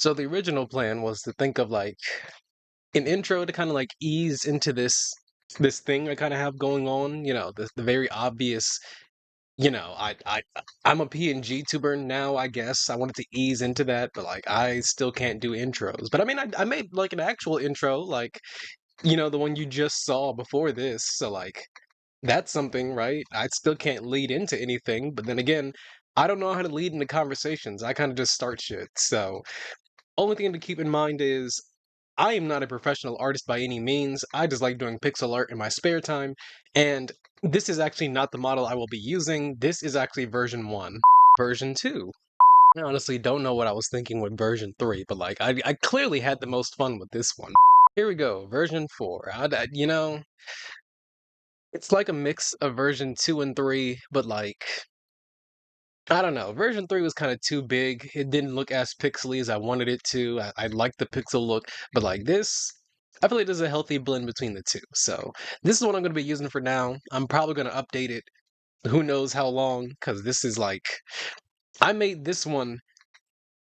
So the original plan was to think of like an intro to kind of like ease into this thing I kind of have going on, the very obvious, I'm a PNGtuber now, I guess. I wanted to ease into that, but like I still can't do intros. But I mean I made like an actual intro, like, the one you just saw before this. So like that's something, right? I still can't lead into anything, but then again, I don't know how to lead into conversations. I kind of just start shit. So only thing to keep in mind is I am not a professional artist by any means. I just like doing pixel art in my spare time, and this is actually not the model I will be using. This is actually version 1. Version 2. I honestly don't know what I was thinking with version 3, but like I clearly had the most fun with this one. Here we go, version 4. It's like a mix of version 2 and 3, but like I don't know. Version 3 was kind of too big. It didn't look as pixely as I wanted it to. I liked the pixel look, but like this, I feel like there's a healthy blend between the two. So this is what I'm going to be using for now. I'm probably going to update it. Who knows how long? Because this is like, I made this one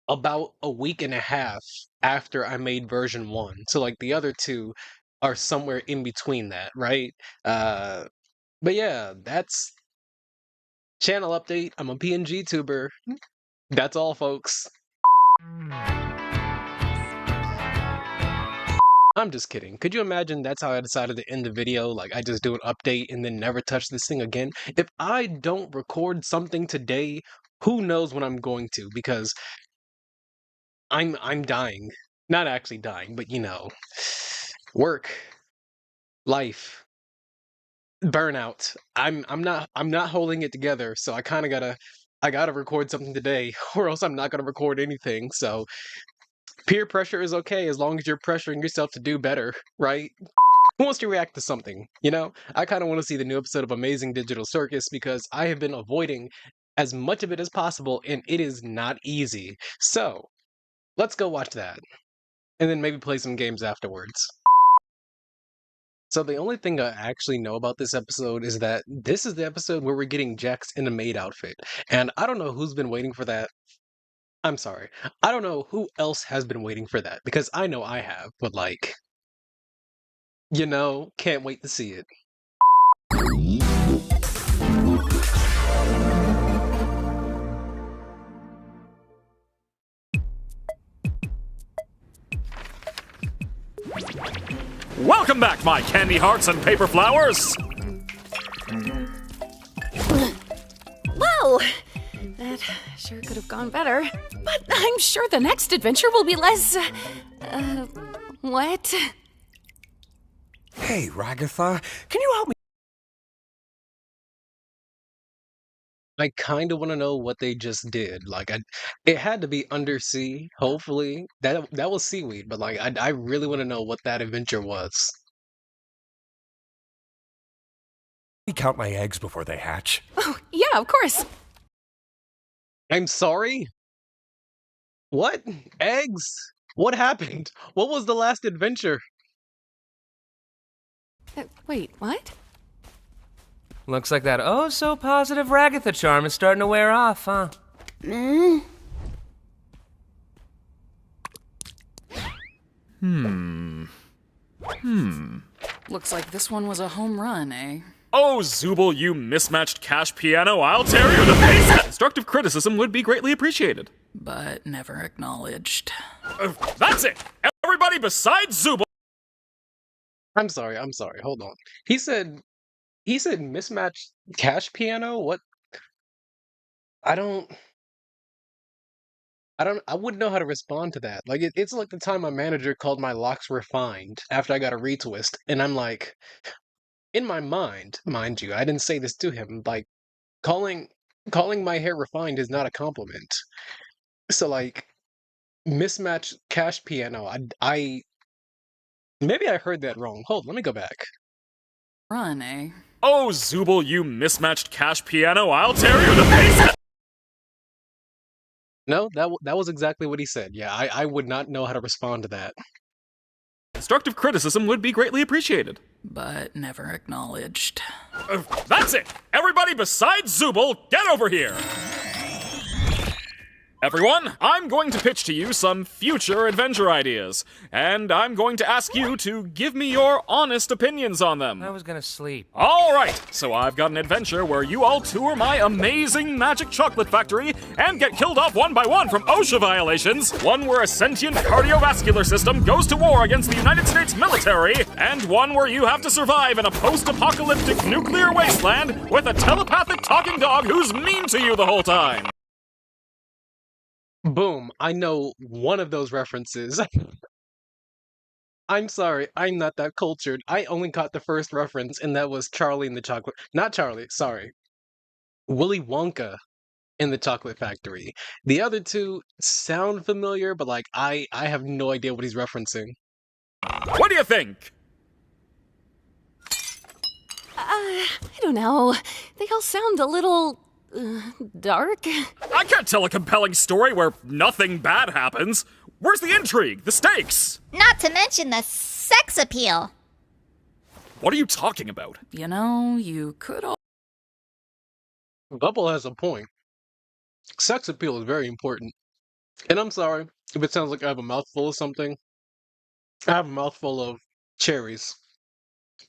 about a week and a half after I made version 1. So like the other two are somewhere in between that, right? Uh, but yeah, that's channel update. I'm a PNGtuber. That's all, folks. I'm just kidding. Could you imagine that's how I decided to end the video? Like, I just do an update and then never touch this thing again? If I don't record something today, who knows when I'm going to? Because I'm dying. Not actually dying, but work, life, burnout. I'm not holding it together, so I gotta record something today, or else I'm not gonna record anything. So peer pressure is okay as long as you're pressuring yourself to do better, right? Who wants to react to something? I kind of want to see the new episode of Amazing Digital Circus because I have been avoiding as much of it as possible, and it is not easy. So, let's go watch that. And then maybe play some games afterwards. So the only thing I actually know about this episode is that this is the episode where we're getting Jax in a maid outfit. And I don't know who's been waiting for that. I'm sorry. I don't know who else has been waiting for that, because I know I have, but like, can't wait to see it. Welcome back, my candy hearts and paper flowers! Whoa! That sure could have gone better. But I'm sure the next adventure will be less... what? Hey, Ragatha, can you help me? I kind of want to know what they just did. Like, it had to be undersea. Hopefully, that was seaweed. But like, I really want to know what that adventure was. Count my eggs before they hatch. Oh, yeah, of course. I'm sorry. What? Eggs? What happened? What was the last adventure? Wait, what? Looks like that oh-so-positive Ragatha charm is starting to wear off, huh? Looks like this one was a home run, eh? Oh, Zooble, you mismatched cash piano, I'll tear you to pieces! Constructive criticism would be greatly appreciated. But never acknowledged. That's it! Everybody besides Zooble! I'm sorry. Hold on. He said mismatched cash piano? What? I wouldn't know how to respond to that. Like, it's like the time my manager called my locks refined after I got a retwist, and I'm like, in my mind, mind you, I didn't say this to him, like, calling my hair refined is not a compliment. So like, mismatched cash piano, I maybe I heard that wrong. Hold on, let me go back. Run, eh? Oh, Zooble, you mismatched cash piano, I'll tear you to pieces! No, that was exactly what he said. Yeah, I would not know how to respond to that. Constructive criticism would be greatly appreciated. But never acknowledged. That's it! Everybody besides Zooble, get over here! Everyone, I'm going to pitch to you some future adventure ideas, and I'm going to ask you to give me your honest opinions on them. I was gonna sleep. Alright, so I've got an adventure where you all tour my amazing magic chocolate factory and get killed off one by one from OSHA violations, one where a sentient cardiovascular system goes to war against the United States military, and one where you have to survive in a post-apocalyptic nuclear wasteland with a telepathic talking dog who's mean to you the whole time. Boom, I know one of those references. I'm sorry, I'm not that cultured. I only caught the first reference, and that was Charlie in the Chocolate... Not Charlie, sorry. Willy Wonka in the Chocolate Factory. The other two sound familiar, but like, I have no idea what he's referencing. What do you think? I don't know. They all sound a little... dark? I can't tell a compelling story where nothing bad happens. Where's the intrigue? The stakes? Not to mention the sex appeal. What are you talking about? You know, you could all. Bubble has a point. Sex appeal is very important. And I'm sorry if it sounds like I have a mouthful of something. I have a mouthful of cherries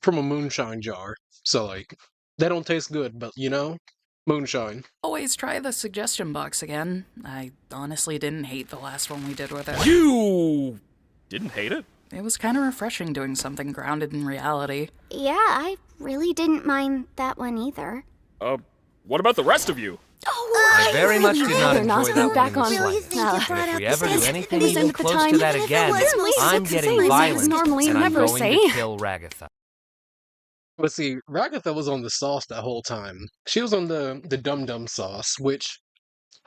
from a moonshine jar. So, like, they don't taste good, but, you know, moonshine. Always try the suggestion box again. I honestly didn't hate the last one we did with it. You didn't hate it? It was kind of refreshing doing something grounded in reality. Yeah, I really didn't mind that one either. What about the rest of you? Oh, I very much did not They're not enjoy that back one on. in the slightest. No. And if we ever do anything Please even end the close time. to that again, I'm getting Please, violent, normally and I'm never going say. to kill Ragatha. But see, Ragatha was on the sauce that whole time. She was on the dum-dum sauce, which,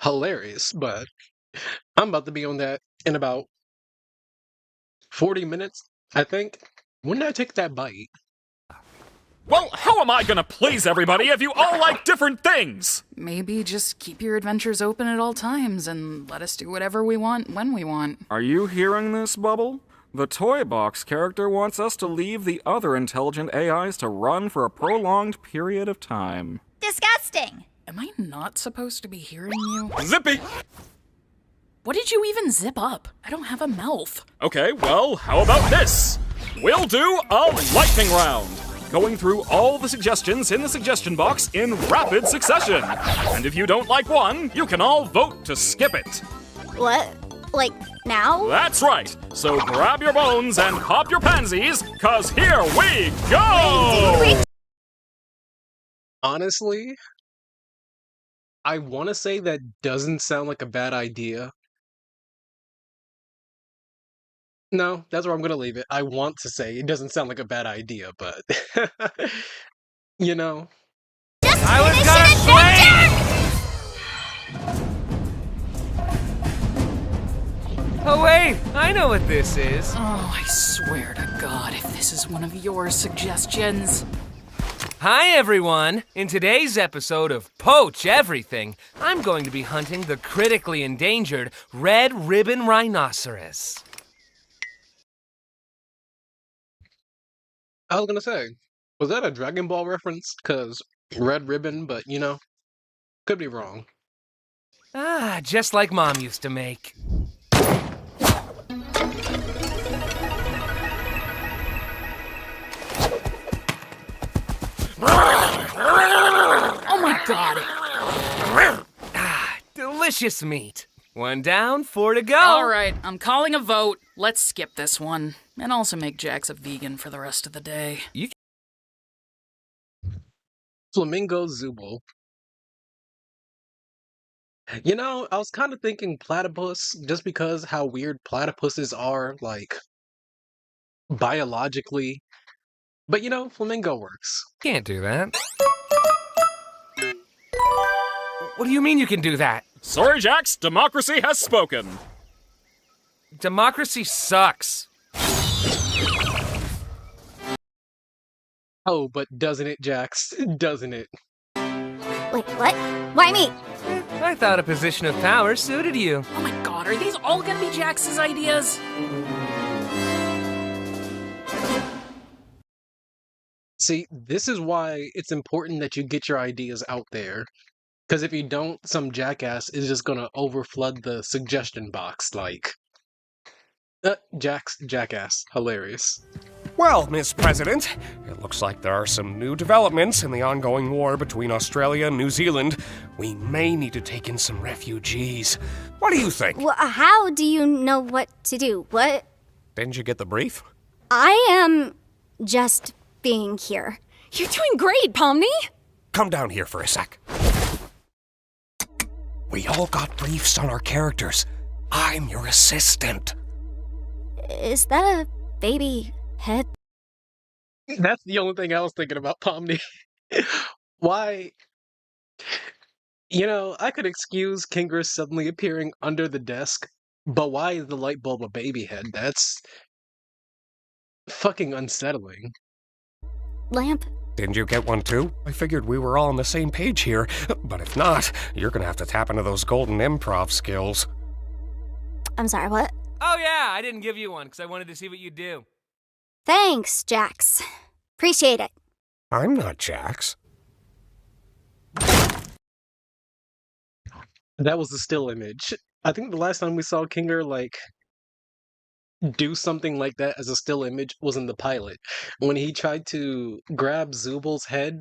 hilarious, but I'm about to be on that in about 40 minutes, I think. When did I take that bite? Well, how am I gonna please everybody if you all like different things? Maybe just keep your adventures open at all times and let us do whatever we want when we want. Are you hearing this, Bubble? The Toy Box character wants us to leave the other intelligent AIs to run for a prolonged period of time. Disgusting. Am I not supposed to be hearing you? Zippy! What did you even zip up? I don't have a mouth. Okay, well, how about this? We'll do a lightning round, going through all the suggestions in the suggestion box in rapid succession. And if you don't like one, you can all vote to skip it. What? Like, now? That's right. So grab your bones and pop your pansies, cause here we go! Honestly, I want to say that doesn't sound like a bad idea. No, that's where I'm going to leave it. I want to say it doesn't sound like a bad idea, but, you know. I was gonna swing! Oh wait, I know what this is. Oh, I swear to God, if this is one of your suggestions. Hi everyone! In today's episode of Poach Everything, I'm going to be hunting the critically endangered red ribbon rhinoceros. I was going to say, was that a Dragon Ball reference? Because red ribbon, but, you know, could be wrong. Ah, just like Mom used to make. Oh my God! Ah, delicious meat. One down, 4 to go. All right, I'm calling a vote. Let's skip this one. And also make Jax a vegan for the rest of the day. Flamingo Zooble. You know, I was kind of thinking platypus, just because how weird platypuses are, like, biologically. But, you know, flamingo works. Can't do that. What do you mean you can do that? Sorry, Jax, democracy has spoken. Democracy sucks. Oh, but doesn't it, Jax? Doesn't it? Wait, what? Why me? I thought a position of power suited you. Oh my God, are these all gonna be Jax's ideas? See, this is why it's important that you get your ideas out there. Because if you don't, some jackass is just gonna overflood the suggestion box. Like, jackass, hilarious. Well, Miss President, it looks like there are some new developments in the ongoing war between Australia and New Zealand. We may need to take in some refugees. What do you think? Well, how do you know what to do? What? Didn't you get the brief? I am just being here. You're doing great, Pomni. Come down here for a sec. We all got briefs on our characters. I'm your assistant. Is that a baby head? That's the only thing I was thinking about, Pomni. Why? You know, I could excuse Kinger suddenly appearing under the desk, but why is the light bulb a baby head? That's fucking unsettling. Lamp? Didn't you get one too? I figured we were all on the same page here, but if not, you're gonna have to tap into those golden improv skills. I'm sorry, what? Oh, yeah, I didn't give you one because I wanted to see what you'd do. Thanks, Jax. Appreciate it. I'm not Jax. That was the still image. I think the last time we saw Kinger, like, do something like that as a still image was in the pilot. When he tried to grab Zubal's head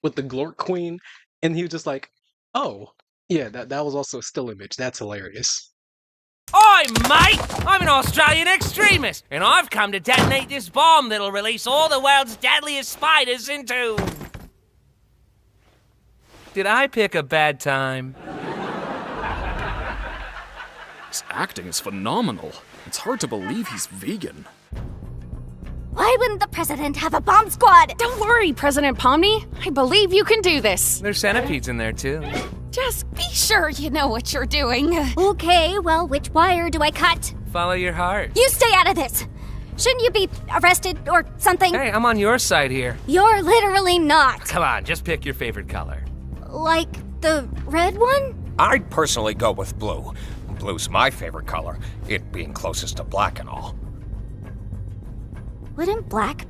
with the Glork Queen, and he was just like, oh, yeah, that was also a still image. That's hilarious. Oi, mate! I'm an Australian extremist, and I've come to detonate this bomb that'll release all the world's deadliest spiders into... Did I pick a bad time? His acting is phenomenal. It's hard to believe he's vegan. Why wouldn't the president have a bomb squad? Don't worry, President Pomni. I believe you can do this. There's centipedes in there, too. Just be sure you know what you're doing. Okay, well, which wire do I cut? Follow your heart. You stay out of this! Shouldn't you be arrested or something? Hey, I'm on your side here. You're literally not. Come on, just pick your favorite color. Like the red one? I'd personally go with blue. Blue's my favorite color, it being closest to black and all. Wouldn't black?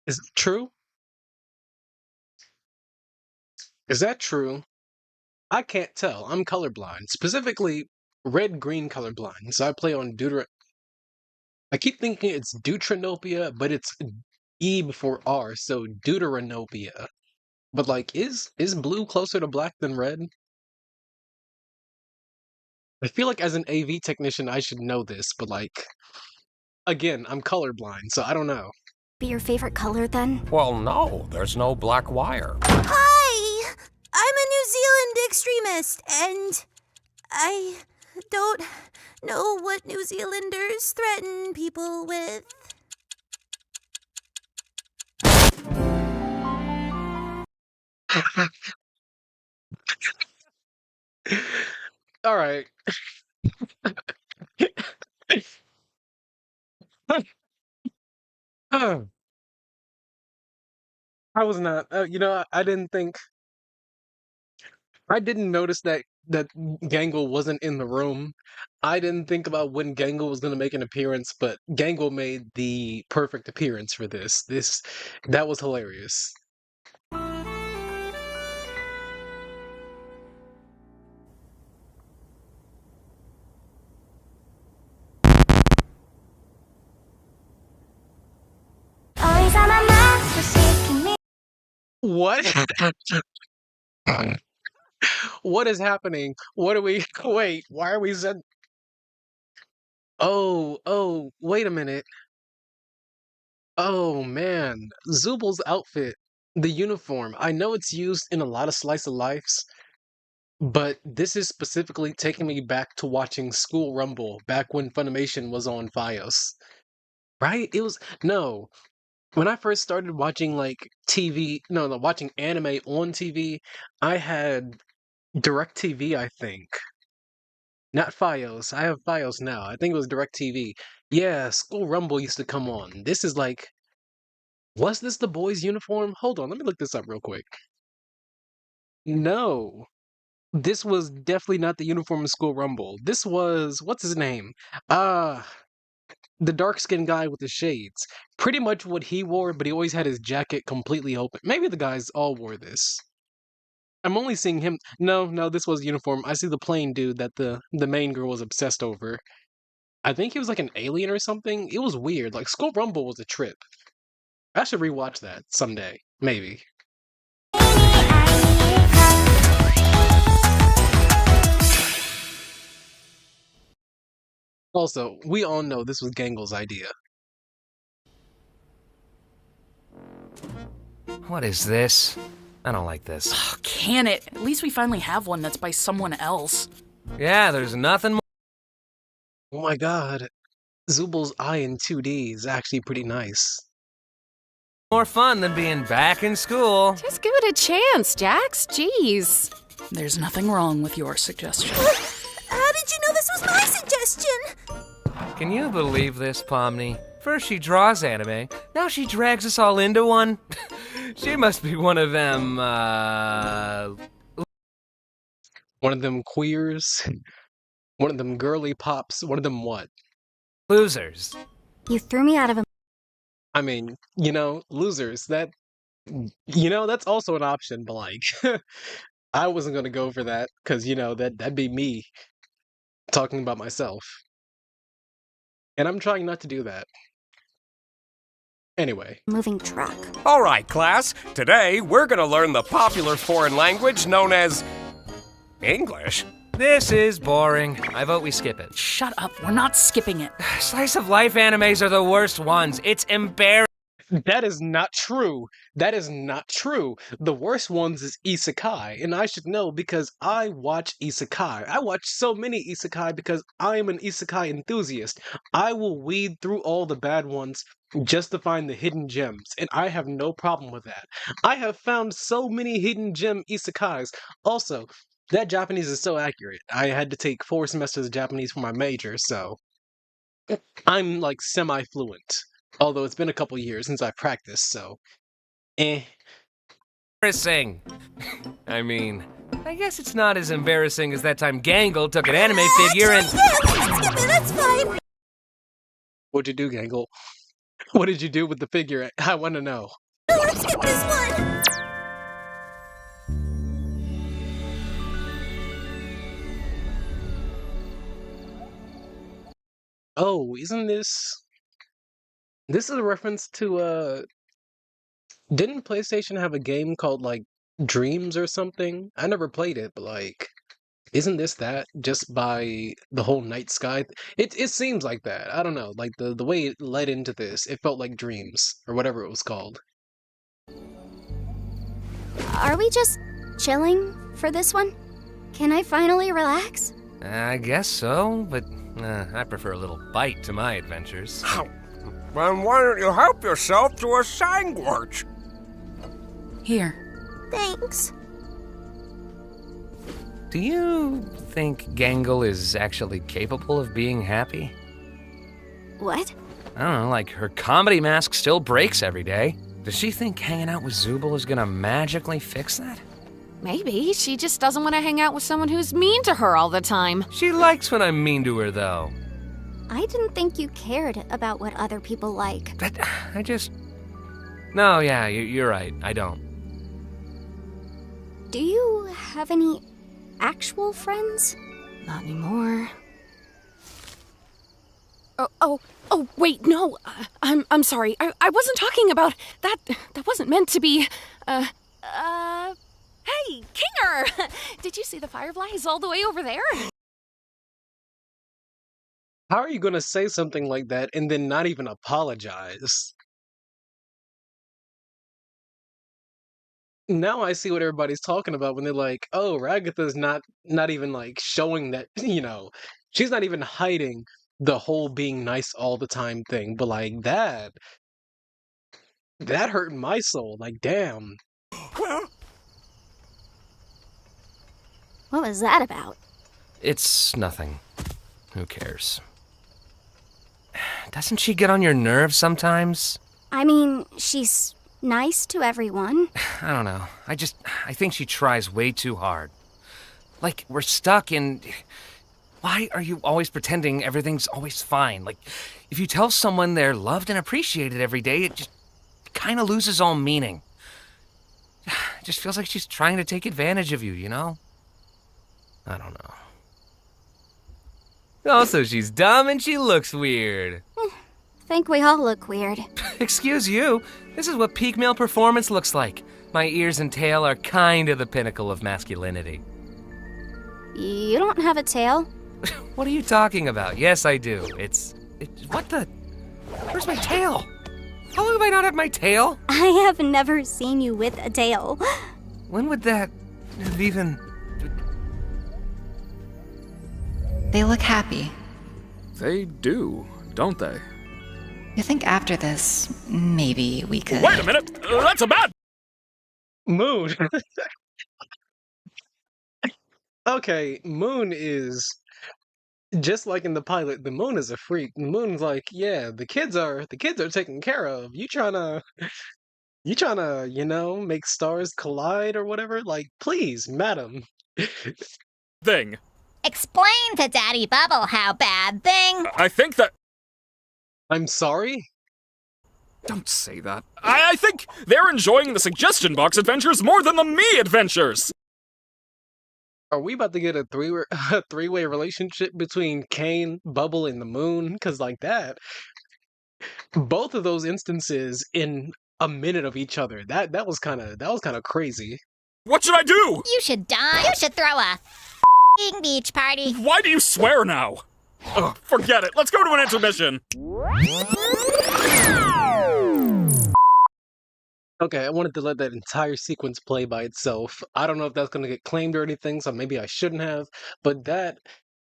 Is it true? Is that true? I can't tell. I'm colorblind. Specifically, red-green colorblind. So I play on I keep thinking it's Deuteranopia, but it's E before R, so Deuteranopia. But like, is blue closer to black than red? I feel like as an AV technician, I should know this, but like, again, I'm colorblind, so I don't know. Be your favorite color then? Well, no, there's no black wire. Hi! I'm a New Zealand extremist, and I don't know what New Zealanders threaten people with. All right. Oh, I was not. I didn't think. I didn't notice that Gangle wasn't in the room. I didn't think about when Gangle was going to make an appearance, but Gangle made the perfect appearance for this. That was hilarious. Always on my mind, forsaking me. What? What is happening? What are we? Wait, why are we? Oh, wait a minute. Oh man, Zubal's outfit, the uniform. I know it's used in a lot of slice of lives, but this is specifically taking me back to watching School Rumble back when Funimation was on FiOS. Right? No. When I first started watching like TV, no, watching anime on TV, I had DirecTV, I think. Not FiOS. I have FiOS now. I think it was DirecTV. Yeah, School Rumble used to come on. This is like, was this the boys' uniform? Hold on, let me look this up real quick. No, this was definitely not the uniform of School Rumble. This was, what's his name? The dark-skinned guy with the shades. Pretty much what he wore, but he always had his jacket completely open. Maybe the guys all wore this. I'm only seeing him. No, this was uniform. I see the plain dude that the main girl was obsessed over. I think he was like an alien or something. It was weird. Like Skull Rumble was a trip. I should rewatch that someday. Maybe. Also, we all know this was Gangle's idea. What is this? I don't like this. Oh, can it? At least we finally have one that's by someone else. Yeah, there's nothing more. Oh my god. Zubal's eye in 2D is actually pretty nice. More fun than being back in school. Just give it a chance, Jax. Jeez. There's nothing wrong with your suggestion. How did you know this was my suggestion? Can you believe this, Pomni? First she draws anime, now she drags us all into one. She must be one of them, One of them queers. One of them girly pops. One of them what? losers. You threw me out of a. I mean, losers. That's also an option, but like, I wasn't gonna go for that, because, that'd be me talking about myself. And I'm trying not to do that. Anyway. Moving truck. All right, class. Today, we're gonna learn the popular foreign language known as English. This is boring. I vote we skip it. Shut up, we're not skipping it. Slice of life animes are the worst ones. It's embarrassing. That is not true. That is not true. The worst ones is isekai, and I should know because I watch isekai. I watch so many isekai because I am an isekai enthusiast. I will weed through all the bad ones just to find the hidden gems, and I have no problem with that. I have found so many hidden gem isekais. Also, that Japanese is so accurate. I had to take 4 semesters of Japanese for my major, so I'm like semi-fluent. Although it's been a couple years since I practiced, so Embarrassing. I mean, I guess it's not as embarrassing as that time Gangle took an anime figure and... Yeah, let's skip it, that's fine. What'd you do, Gangle? What did you do with the figure? I want to know. Let's skip this one. Oh, isn't this... This is a reference to, didn't PlayStation have a game called, like, Dreams or something? I never played it, but, like, isn't this that just by the whole night sky? It seems like that. I don't know. Like, the way it led into this, it felt like Dreams, or whatever it was called. Are we just chilling for this one? Can I finally relax? I guess so, but I prefer a little bite to my adventures. Then why don't you help yourself to a sandwich? Here. Thanks. Do you think Gangle is actually capable of being happy? What? I don't know, like her comedy mask still breaks every day. Does she think hanging out with Zubal is gonna magically fix that? Maybe she just doesn't want to hang out with someone who's mean to her all the time. She likes when I'm mean to her, though. I didn't think you cared about what other people like. But I just... No, yeah, you're right. I don't. Do you have any actual friends? Not anymore. Oh, wait, no. I'm sorry. I wasn't talking about that. That wasn't meant to be. Hey, Kinger! Did you see the fireflies all the way over there? How are you gonna say something like that and then not even apologize? Now I see what everybody's talking about when they're like, oh, Ragatha's not even like showing that, she's not even hiding the whole being nice all the time thing, but like that hurt my soul, like damn. What was that about? It's nothing. Who cares? Doesn't she get on your nerves sometimes? I mean, she's nice to everyone. I don't know. I think she tries way too hard. Like, we're stuck in... Why are you always pretending everything's always fine? Like, If you tell someone they're loved and appreciated every day, it just kind of loses all meaning. It just feels like she's trying to take advantage of you, you know? I don't know. Also, she's dumb and she looks weird. Think we all look weird. Excuse you, this is what peak male performance looks like. My ears and tail are kind of the pinnacle of masculinity. You don't have a tail. What are you talking about? Yes, I do. What the? Where's my tail? How long have I not had my tail? I have never seen you with a tail. When would that have even... They look happy. They do, don't they? You think after this, maybe we could... Wait a minute! That's a bad... Moon. Okay, Moon is just like in the pilot. The Moon is a freak. The Moon's like, yeah, the kids are taken care of. You tryna, you know, make stars collide or whatever? Like, please, madam. Thing. Explain to Daddy Bubble how bad thing. I think that... I'm sorry? Don't say that. I think they're enjoying the suggestion box adventures more than the me adventures! Are we about to get a three-way relationship between Kane, Bubble, and the Moon? Because like that, both of those instances in a minute of each other. That was kind of crazy. What should I do? You should die. You should throw a beach party. Why do you swear now? Ugh, forget it. Let's go to an intermission. Okay, I wanted to let that entire sequence play by itself. I don't know if that's going to get claimed or anything, so maybe I shouldn't have. But that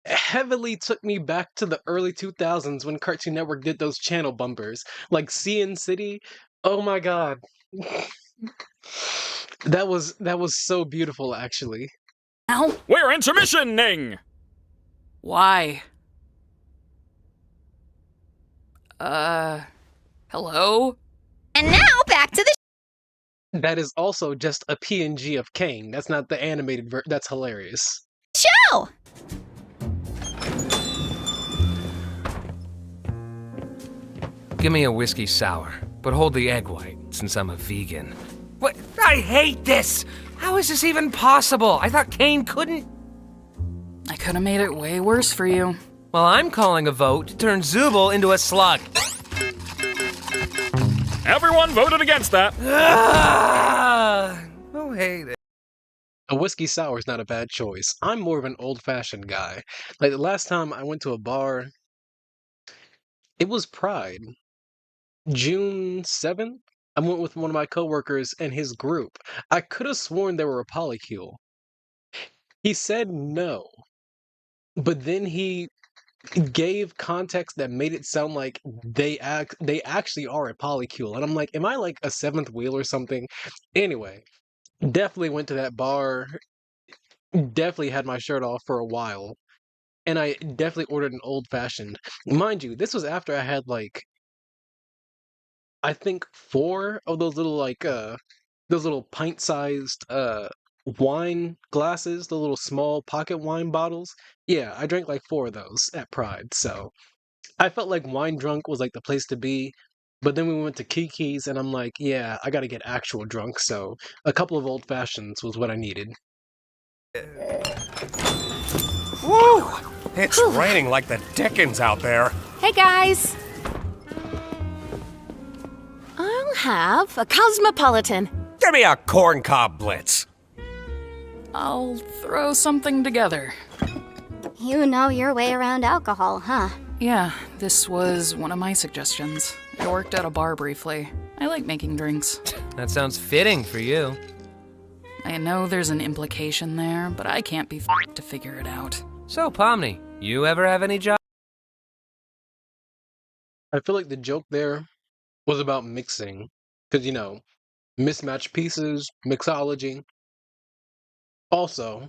heavily took me back to the early 2000s when Cartoon Network did those channel bumpers. Like CN City. Oh my god. That was so beautiful, actually. Ow. We're intermissioning! Why? Hello? And now back to the That is also just a PNG of Kane. That's not the animated that's hilarious. show. Give me a whiskey sour, but hold the egg white, since I'm a vegan. What? I hate this! How is this even possible? I thought Kane couldn't... I could have made it way worse for you. Well, I'm calling a vote to turn Zubul into a slug. Everyone voted against that. Oh, hate it. A whiskey sour is not a bad choice. I'm more of an old-fashioned guy. Like, the last time I went to a bar, it was Pride. June 7th? I went with one of my coworkers and his group. I could have sworn they were a polycule. He said no. But then he gave context that made it sound like they actually are a polycule. And I'm like, am I like a seventh wheel or something? Anyway, definitely went to that bar. Definitely had my shirt off for a while. And I definitely ordered an old-fashioned. Mind you, this was after I had like, I think 4 of those little like those little pint-sized wine glasses, the little small pocket wine bottles. Yeah, I drank like 4 of those at Pride, so I felt like wine drunk was like the place to be. But then we went to Kiki's and I'm like, yeah, I gotta get actual drunk, so a couple of old fashions was what I needed. Woo! It's raining like the Dickens out there. Hey guys! I'll have a cosmopolitan. Give me a corncob blitz. I'll throw something together. You know your way around alcohol, huh? Yeah, this was one of my suggestions. I worked at a bar briefly. I like making drinks. That sounds fitting for you. I know there's an implication there, but I can't be to figure it out. So, Pomni, you ever have any job? I feel like the joke there was about mixing. Because, you know, mismatched pieces, mixology. Also,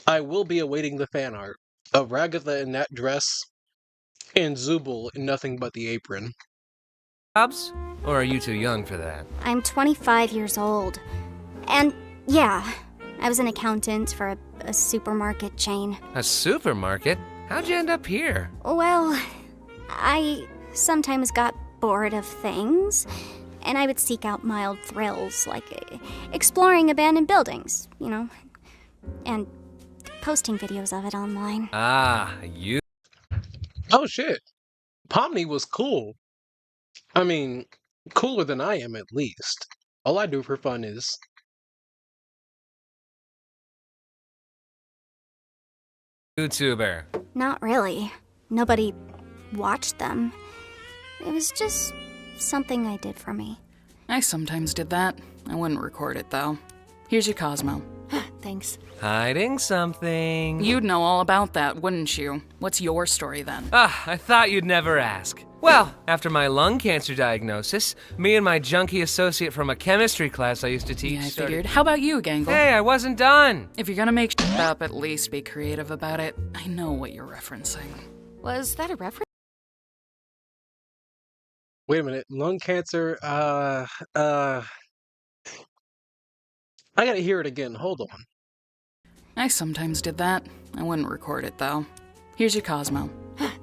I will be awaiting the fan art of Ragatha in that dress and Zubul in nothing but the apron. Jobs? Or are you too young for that? I'm 25 years old. And yeah, I was an accountant for a supermarket chain. A supermarket? How'd you end up here? Well, I sometimes got bored of things, and I would seek out mild thrills like exploring abandoned buildings, and posting videos of it online. Ah, you. Oh shit. Pomni was cool. I mean, cooler than I am at least. All I do for fun is YouTuber. Not really. Nobody watched them. It was just something I did for me. I sometimes did that. I wouldn't record it, though. Here's your Cosmo. Thanks. Hiding something. You'd know all about that, wouldn't you? What's your story, then? I thought you'd never ask. Well, after my lung cancer diagnosis, me and my junkie associate from a chemistry class I used to teach Yeah, I started... figured. How about you, Gangle? Hey, I wasn't done. If you're gonna make shit up, at least be creative about it. I know what you're referencing. Was that a reference? wait a minute, lung cancer, I gotta hear it again. Hold on. I sometimes did that. I wouldn't record it, though. Here's your Cosmo.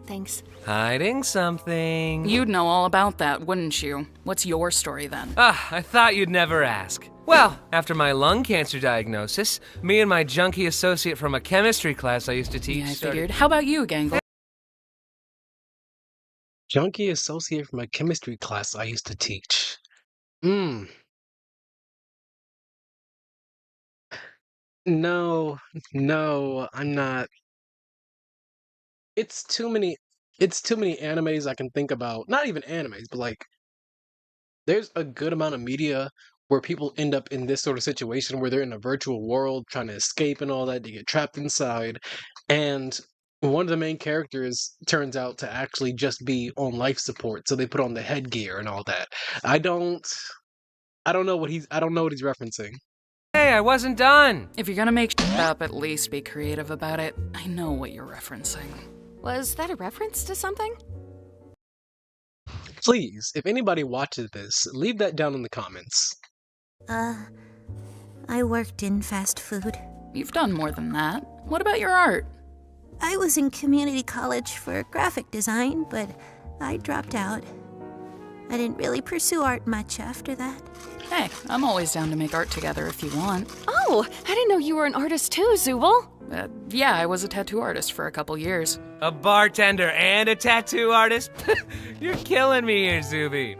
Thanks. Hiding something. You'd know all about that, wouldn't you? What's your story, then? I thought you'd never ask. Well, after my lung cancer diagnosis, me and my junkie associate from a chemistry class I used to teach Yeah, I started... figured. How about you, Gangle? Junkie associate from a chemistry class I used to teach. No, I'm not. It's too many animes I can think about. Not even animes, but like there's a good amount of media where people end up in this sort of situation where they're in a virtual world trying to escape and all that, they get trapped inside, and one of the main characters turns out to actually just be on life support, so they put on the headgear and all that. I don't know what he's referencing. Hey, I wasn't done. If you're gonna make shit up, at least be creative about it. I know what you're referencing. Was that a reference to something? Please, if anybody watches this, leave that down in the comments. I worked in fast food. You've done more than that. What about your art? I was in community college for graphic design, but I dropped out. I didn't really pursue art much after that. Hey, I'm always down to make art together if you want. Oh, I didn't know you were an artist too, Zubal. Yeah, I was a tattoo artist for a couple years. A bartender and a tattoo artist? You're killing me here, Zuby.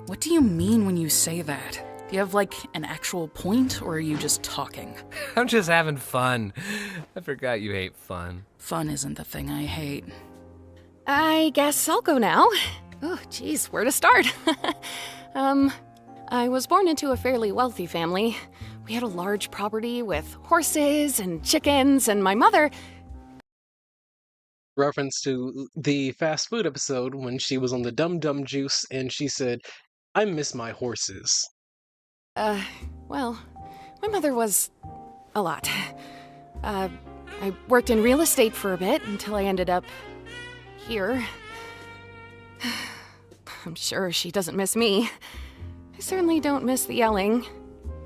What do you mean when you say that? Do you have, like, an actual point, or are you just talking? I'm just having fun. I forgot you hate fun. Fun isn't the thing I hate. I guess I'll go now. Oh, geez, where to start? I was born into a fairly wealthy family. We had a large property with horses and chickens, and my mother... Reference to the fast food episode when she was on the Dum Dum Juice and she said, "I miss my horses." Well, my mother was a lot. I worked in real estate for a bit until I ended up here. I'm sure she doesn't miss me. I certainly don't miss the yelling,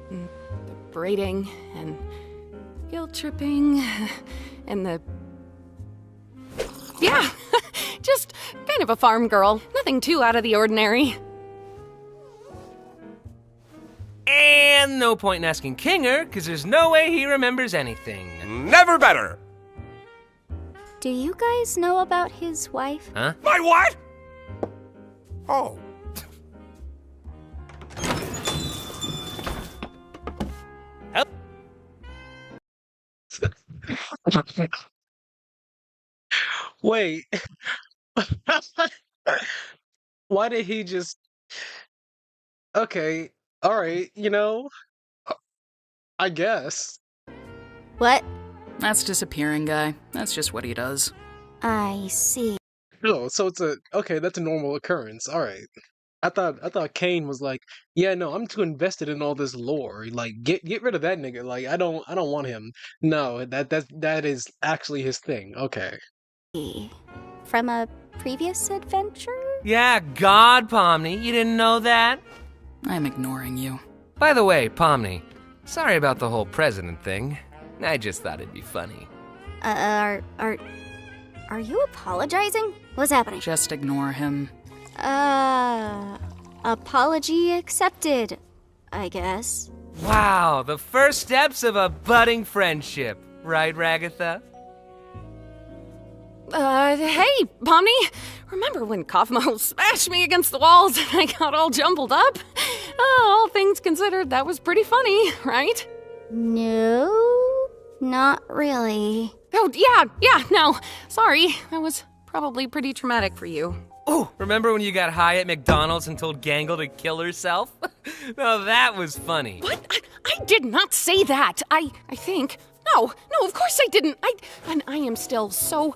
and the braiding, and guilt tripping, and the... Yeah, just kind of a farm girl. Nothing too out of the ordinary. And no point in asking Kinger, because there's no way he remembers anything. Never better! Do you guys know about his wife? Huh? My what? Oh. Wait. Why did he just... Okay, alright, I guess. What? That's disappearing guy. That's just what he does. I see. Oh, so that's a normal occurrence. Alright. I thought Kane was like, yeah, no, I'm too invested in all this lore. Like, get rid of that nigga. Like, I don't want him. No, that is actually his thing. Okay. From a previous adventure? Yeah, God, Pomni, you didn't know that? I'm ignoring you. By the way, Pomni, sorry about the whole president thing. I just thought it'd be funny. Are you apologizing? What's happening? Just ignore him. Apology accepted, I guess. Wow, the first steps of a budding friendship, right, Ragatha? Hey, Pomni. Remember when Kaufmo smashed me against the walls and I got all jumbled up? All things considered, that was pretty funny, right? No, not really. Oh, yeah, no. Sorry, that was probably pretty traumatic for you. Ooh, remember when you got high at McDonald's and told Gangle to kill herself? No, that was funny. What? I did not say that. I think. No, of course I didn't. And I am still so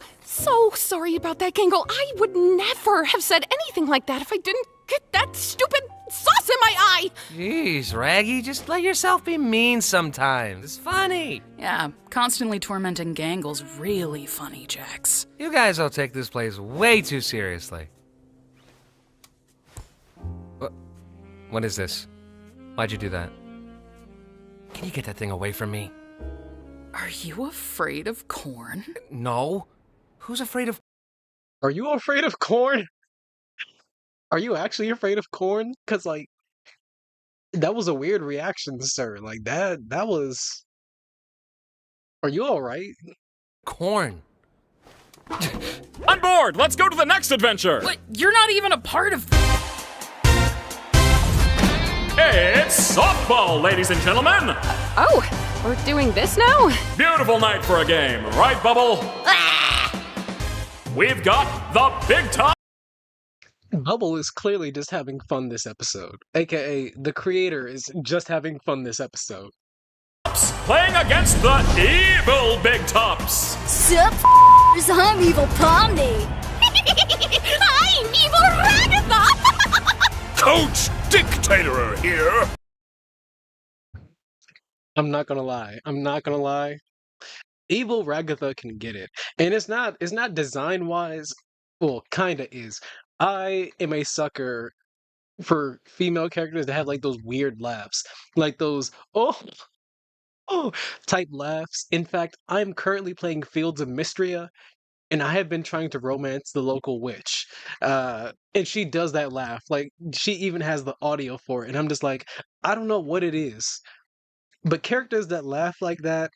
sorry about that, Gangle. I would never have said anything like that if I didn't get that stupid sauce in my eye. Jeez, Raggy, just let yourself be mean sometimes. It's funny. Yeah, constantly tormenting Gangle's really funny, Jax. You guys all take this place way too seriously. What is this? Why'd you do that? Can you get that thing away from me? Are you afraid of corn? No. Who's afraid of... Are you afraid of corn? Are you actually afraid of corn? Because, like, that was a weird reaction, sir. Like, that was... Are you alright? corn? On board! Let's go to the next adventure! But you're not even a part of... It's softball, ladies and gentlemen! Oh, we're doing this now? Beautiful night for a game, right, Bubble? We've got the big top. Bubble is clearly just having fun this episode. AKA, the creator is just having fun this episode. Playing against the evil Big Tops. Sup, I'm Evil Pomni. I'm Evil Ragatha! Coach Dictator here. I'm not gonna lie. Evil Ragatha can get it. And it's not design-wise, well, kinda is. I am a sucker for female characters that have like those weird laughs. Like those oh type laughs. In fact, I'm currently playing Fields of Mystria, and I have been trying to romance the local witch. And she does that laugh. Like, she even has the audio for it. And I'm just like, I don't know what it is. But characters that laugh like that,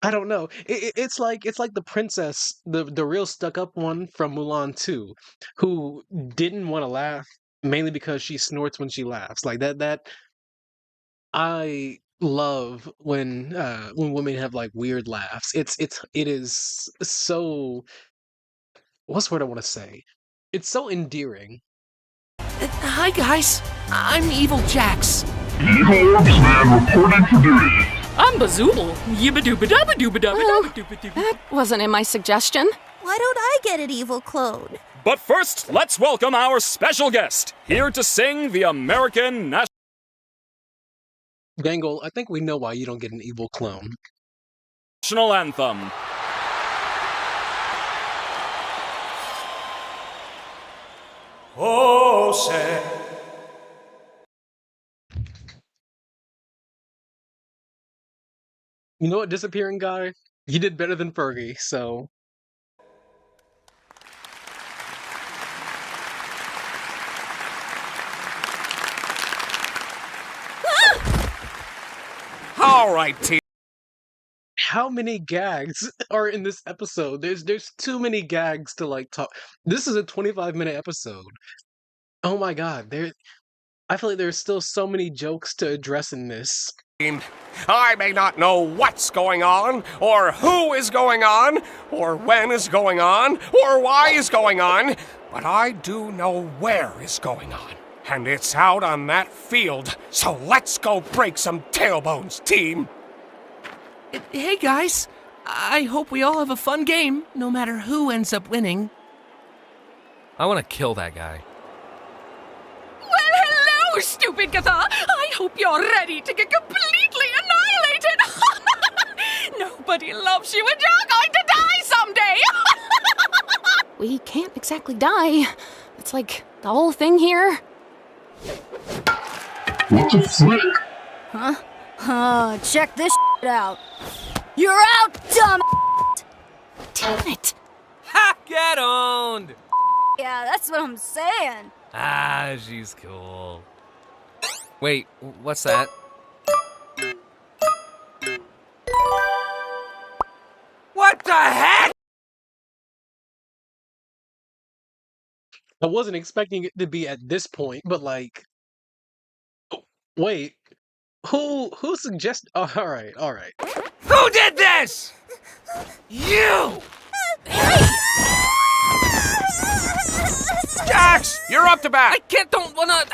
I don't know. It's like the princess, the real stuck-up one from Mulan 2, who didn't want to laugh, mainly because she snorts when she laughs. Like that I love when women have like weird laughs. It is so, what's the word I want to say? It's so endearing. Hi, guys. I'm Evil Jax. Evil Orbsman reporting for duty. I'm Bazooble. Yibba-dooba-dabba-dooba-dabba-dooba-dooba-dooba. That wasn't in my suggestion. Why don't I get an evil clone? But first, let's welcome our special guest, here to sing the American Gangle, I think we know why you don't get an evil clone. national anthem. Oh, say. You know what, disappearing guy? You did better than Fergie, so... All right, team. How many gags are in this episode? There's too many gags to like talk. This is a 25-minute episode. Oh my god, I feel like there's still so many jokes to address in this. I may not know what's going on, or who is going on, or when is going on, or why is going on, but I do know where is going on. And it's out on that field, so let's go break some tailbones, team. Hey, guys. I hope we all have a fun game, no matter who ends up winning. I want to kill that guy. Well, hello, stupid Gatha. I hope you're ready to get completely annihilated. Nobody loves you and you're going to die someday. We can't exactly die. It's like the whole thing here. What the frick? Huh? Check this out. You're out, dumb. Damn it. Ha! Get owned! Yeah, that's what I'm saying. Ah, she's cool. Wait, what's that? What the heck? I wasn't expecting it to be at this point, but like, wait, who suggested? Oh, all right. Who did this? You! Jax, you're up to bat. I can't, don't wanna,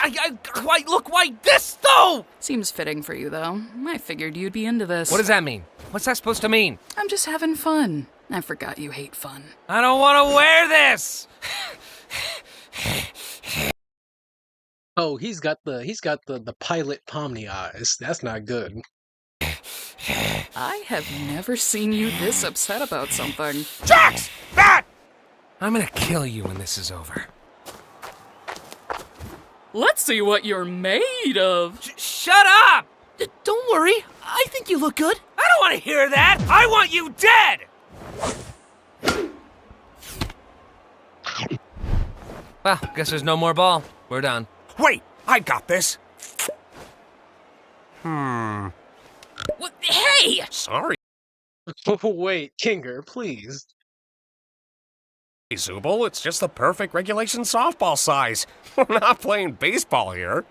why, look, why this though? Seems fitting for you, though. I figured you'd be into this. What does that mean? What's that supposed to mean? I'm just having fun. I forgot you hate fun. I don't wanna wear this! Oh, he's got the pilot Pomni eyes. That's not good. I have never seen you this upset about something. Jax, bat. I'm gonna kill you when this is over. Let's see what you're made of. Shut up! Don't worry, I think you look good. I don't want to hear that! I want you dead! Well, guess there's no more ball. We're done. Wait, I got this. What? Hey! Sorry, Wait, Kinger, please. Zubul. It's just the perfect regulation softball size. We're not playing baseball here.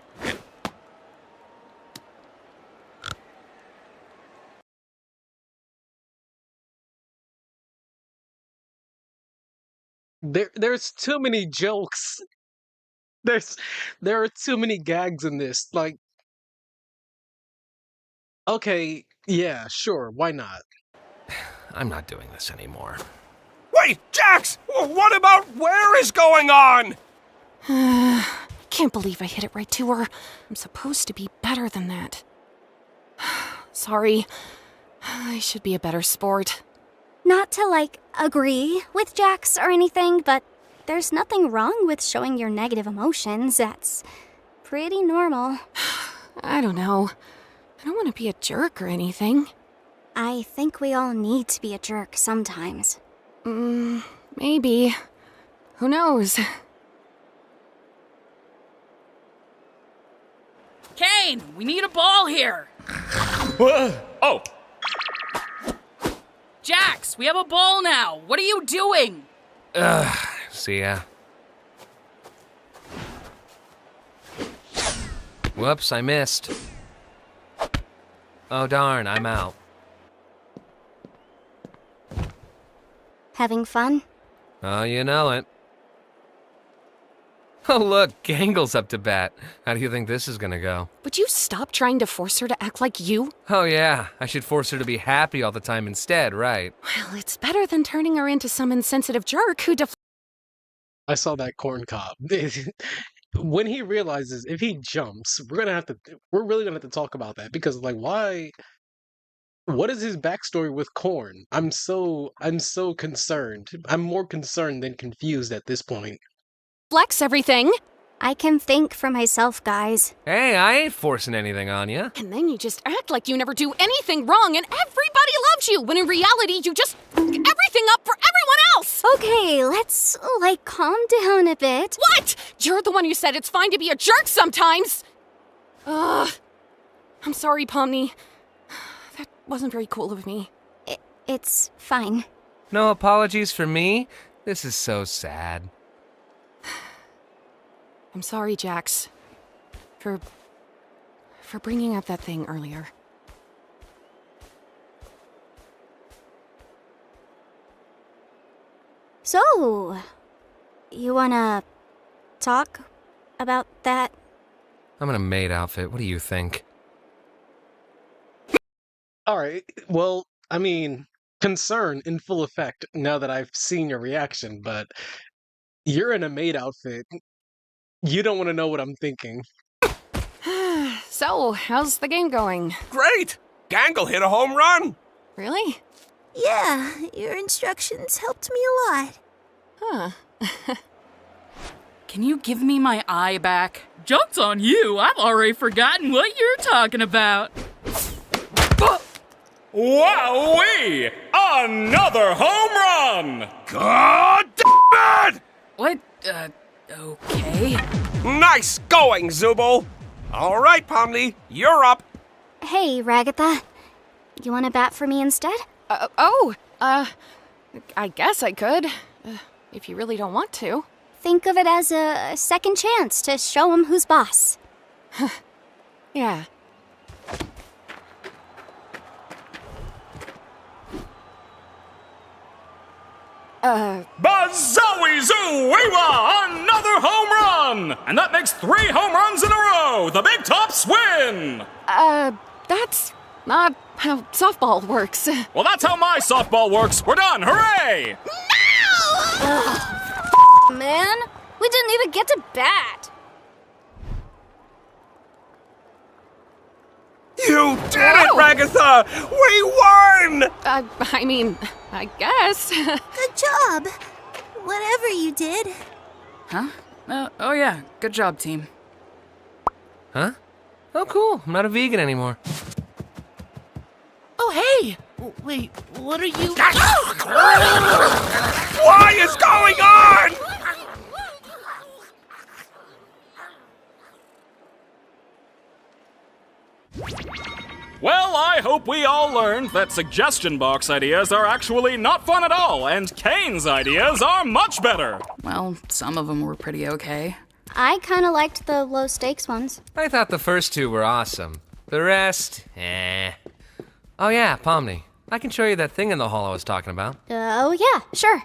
There's too many jokes. There are too many gags in this. Like, okay, yeah, sure, why not? I'm not doing this anymore. Wait, Jax! What about where is going on? Can't believe I hit it right to her. I'm supposed to be better than that. Sorry. I should be a better sport. Not to, like, agree with Jax or anything, but there's nothing wrong with showing your negative emotions. That's pretty normal. I don't know. I don't want to be a jerk or anything. I think we all need to be a jerk sometimes. Maybe. Who knows? Kane, we need a ball here. Oh, Jax, we have a ball now. What are you doing? See ya. Whoops, I missed. Oh darn, I'm out. Having fun? Oh, you know it. Oh look, Gangle's up to bat. How do you think this is gonna go? Would you stop trying to force her to act like you? Oh yeah, I should force her to be happy all the time instead, right? Well, it's better than turning her into some insensitive jerk who I saw that corn cob. When he realizes if he jumps, we're really gonna have to talk about that because like why what is his backstory with corn? I'm so concerned. I'm more concerned than confused at this point. flex everything. I can think for myself, guys. Hey, I ain't forcing anything on you. And then you just act like you never do anything wrong and everybody loves you, when in reality you just fuck everything up for everyone else! Okay, let's, calm down a bit. What? You're the one who said it's fine to be a jerk sometimes! Ugh. I'm sorry, Pomni. That wasn't very cool of me. It's fine. No apologies for me? This is so sad. I'm sorry, Jax, for bringing up that thing earlier. So, you wanna talk about that? I'm in a maid outfit, what do you think? Alright, well, I mean, concern in full effect now that I've seen your reaction, but you're in a maid outfit. You don't want to know what I'm thinking. So, how's the game going? Great! Gangle hit a home run! Really? Yeah, your instructions helped me a lot. Huh. Can you give me my eye back? Joke's on you. I've already forgotten what you're talking about. wowee! Another home run! God damn it! What? Okay. Nice going, Zubul! All right, Pomni, you're up. Hey, Ragatha. You want to bat for me instead? I guess I could. If you really don't want to. Think of it as a second chance to show him who's boss. Yeah. Bazowie Zoo-Weewa! Another home run! And that makes 3 home runs in a row! The Big Tops win! That's not how softball works. Well, that's how my softball works! We're done! Hooray! Man, we didn't even get to bat. You did it, Ragatha! We won! I mean, I guess. Good job. Whatever you did. Huh? Oh yeah, good job, team. Huh? Oh, cool. I'm not a vegan anymore. Oh, hey! Wait, what are you... What is going on? Well, I hope we all learned that suggestion box ideas are actually not fun at all, and Kane's ideas are much better. Well, some of them were pretty okay. I kind of liked the low stakes ones. I thought the first 2 were awesome. The rest, eh. Oh yeah, Pomni. I can show you that thing in the hall I was talking about. Oh yeah, sure.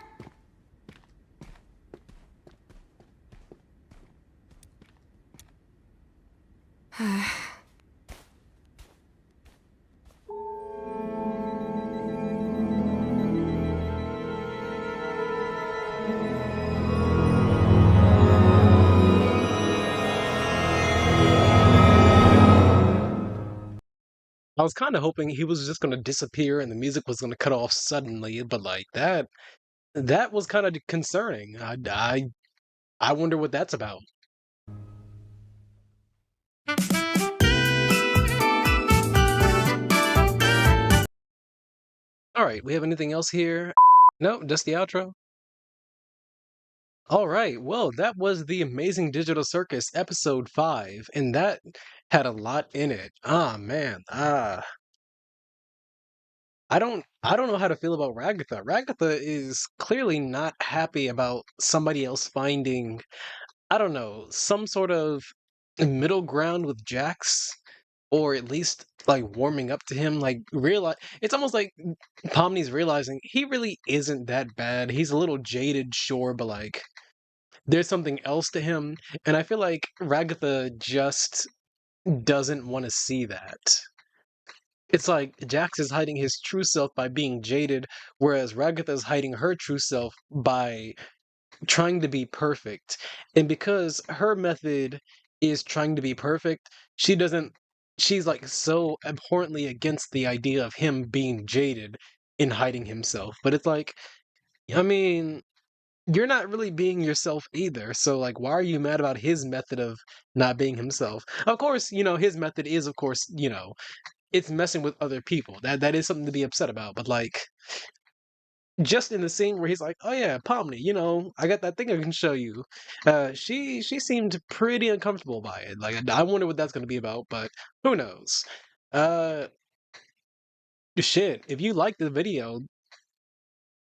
I was kind of hoping he was just going to disappear and the music was going to cut off suddenly, but like that was kind of concerning. I wonder what that's about. All right, we have anything else here? No, just the outro. All right, well, that was the Amazing Digital Circus episode 5, and that had a lot in it. Ah, man. I don't know how to feel about Ragatha. Ragatha is clearly not happy about somebody else finding, I don't know, some sort of middle ground with Jax, or at least like warming up to him. Like realize it's almost like Pomni's realizing he really isn't that bad. He's a little jaded, sure, but like there's something else to him, and I feel like Ragatha just doesn't want to see that. It's like Jax is hiding his true self by being jaded, whereas Ragatha is hiding her true self by trying to be perfect. And because her method is trying to be perfect, she's like so abhorrently against the idea of him being jaded in hiding himself. But it's like, I mean, you're not really being yourself either. So like, why are you mad about his method of not being himself? Of course, his method is, of course, it's messing with other people. That is something to be upset about. But like, just in the scene where he's like, "Oh yeah, Pomni, I got that thing I can show you." She seemed pretty uncomfortable by it. Like, I wonder what that's going to be about. But who knows? Uh, Shit. If you liked the video,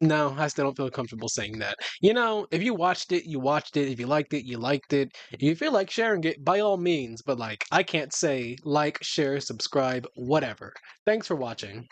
no, I still don't feel comfortable saying that. If you watched it, you watched it. If you liked it, you liked it. If you feel like sharing it, by all means. But like, I can't say like, share, subscribe, whatever. Thanks for watching.